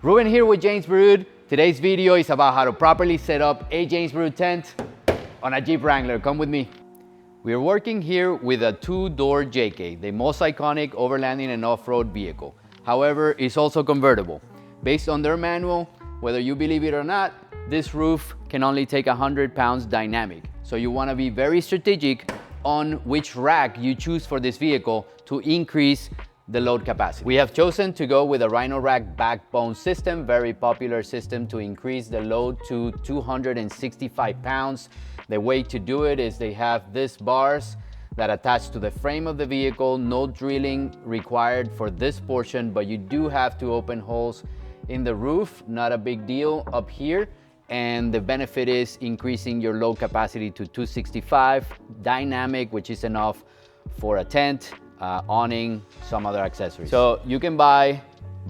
Ruben here with James Baroud. Today's video is about how to properly set up a James Baroud tent on a Jeep Wrangler. Come with me. We are working here with a two-door JK, the most iconic overlanding and off-road vehicle. However, it's also convertible. Based on their manual, whether you believe it or not, this roof can only take 100 pounds dynamic. So you want to be very strategic on which rack you choose for this vehicle to increase the load capacity. We have chosen to go with a Rhino Rack Backbone system, very popular system to increase the load to 265 pounds. The way to do it is they have these bars that attach to the frame of the vehicle, no drilling required for this portion, but you do have to open holes in the roof, not a big deal up here. And the benefit is increasing your load capacity to 265, dynamic, which is enough for a tent, awning, some other accessories. So you can buy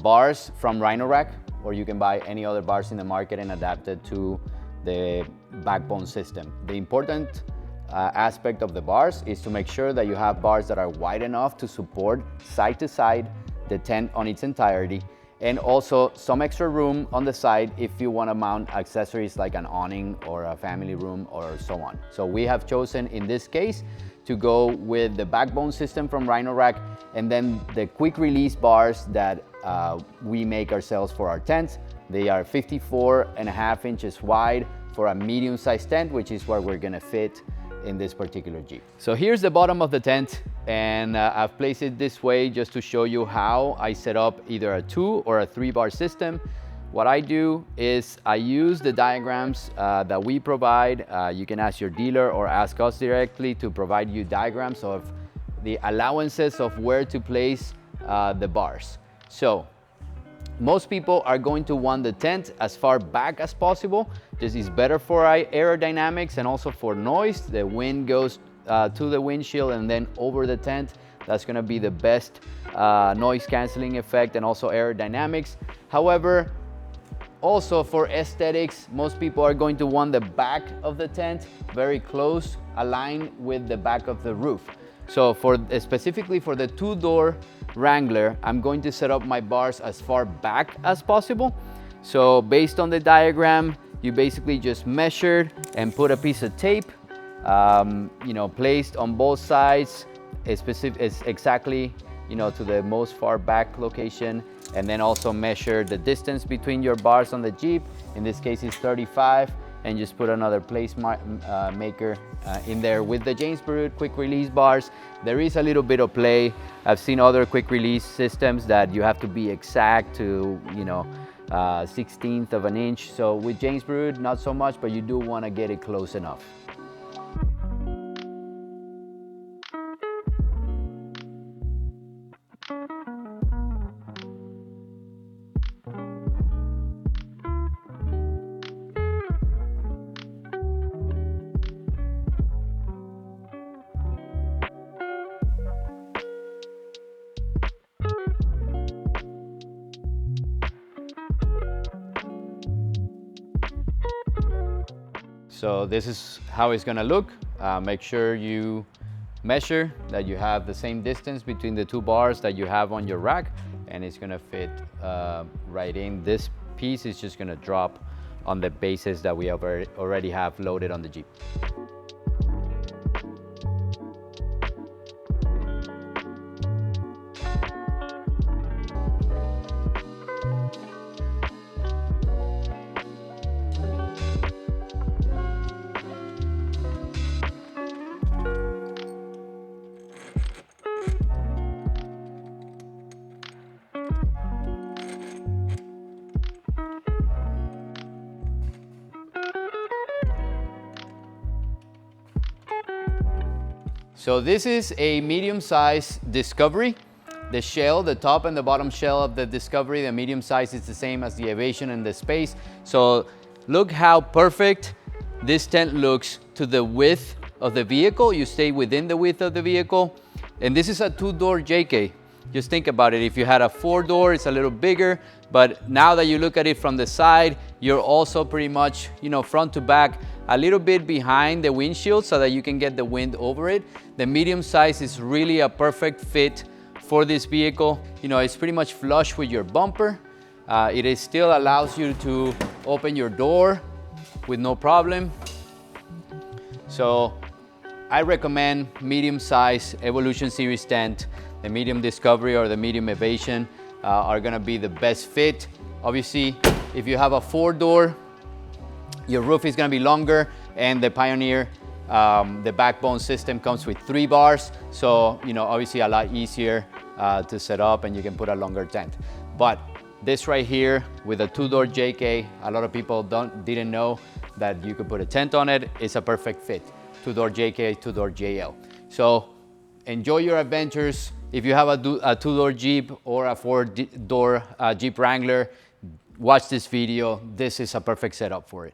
bars from Rhino Rack, or you can buy any other bars in the market and adapt it to the backbone system. The important aspect of the bars is to make sure that you have bars that are wide enough to support side to side the tent on its entirety, and also some extra room on the side if you want to mount accessories like an awning or a family room or so on. So we have chosen in this case to go with the backbone system from Rhino Rack, and then the quick release bars that we make ourselves for our tents. They are 54.5 inches wide for a medium-sized tent, which is what we're gonna fit in this particular Jeep. So here's the bottom of the tent, and I've placed it this way just to show you how I set up either a 2 or a 3 bar system. What I do is I use the diagrams that we provide. You can ask your dealer or ask us directly to provide you diagrams of the allowances of where to place the bars. So most people are going to want the tent as far back as possible. This is better for aerodynamics and also for noise. The wind goes to the windshield and then over the tent. That's gonna be the best noise canceling effect and also aerodynamics. However, also for aesthetics, most people are going to want the back of the tent very close, aligned with the back of the roof. So specifically for the two-door Wrangler, I'm going to set up my bars as far back as possible. So based on the diagram, you basically just measured and put a piece of tape, placed on both sides, exactly, to the most far back location, and then also measure the distance between your bars on the Jeep. In this case, it's 35, and just put another place maker in there with the James Baroud quick release bars. There is a little bit of play. I've seen other quick release systems that you have to be exact to, 16th of an inch. So with James Baroud, not so much, but you do want to get it close enough. So this is how it's gonna look. Make sure you measure that you have the same distance between the two bars that you have on your rack, and it's gonna fit right in. This piece is just gonna drop on the bases that we already have loaded on the Jeep. So this is a medium-sized Discovery. The shell, the top and the bottom shell of the Discovery, the medium size is the same as the Aviation and the Space. So look how perfect this tent looks to the width of the vehicle. You stay within the width of the vehicle. And this is a two-door JK. Just think about it. If you had a four-door, it's a little bigger. But now that you look at it from the side, you're also pretty much, front to back, a little bit behind the windshield so that you can get the wind over it. The medium size is really a perfect fit for this vehicle. It's pretty much flush with your bumper. It is still allows you to open your door with no problem. So I recommend medium size Evolution Series tent. The medium Discovery or the medium Evasion are gonna be the best fit. Obviously, if you have a 4-door, your roof is gonna be longer, and the Pioneer, the backbone system comes with 3 bars. So, you know, obviously a lot easier to set up, and you can put a longer tent. But this right here with a 2-door JK, a lot of people didn't know that you could put a tent on it. It's a perfect fit. 2-door JK, 2-door JL. So enjoy your adventures. If you have a 2-door Jeep or a 4-door Jeep Wrangler, watch this video. This is a perfect setup for it.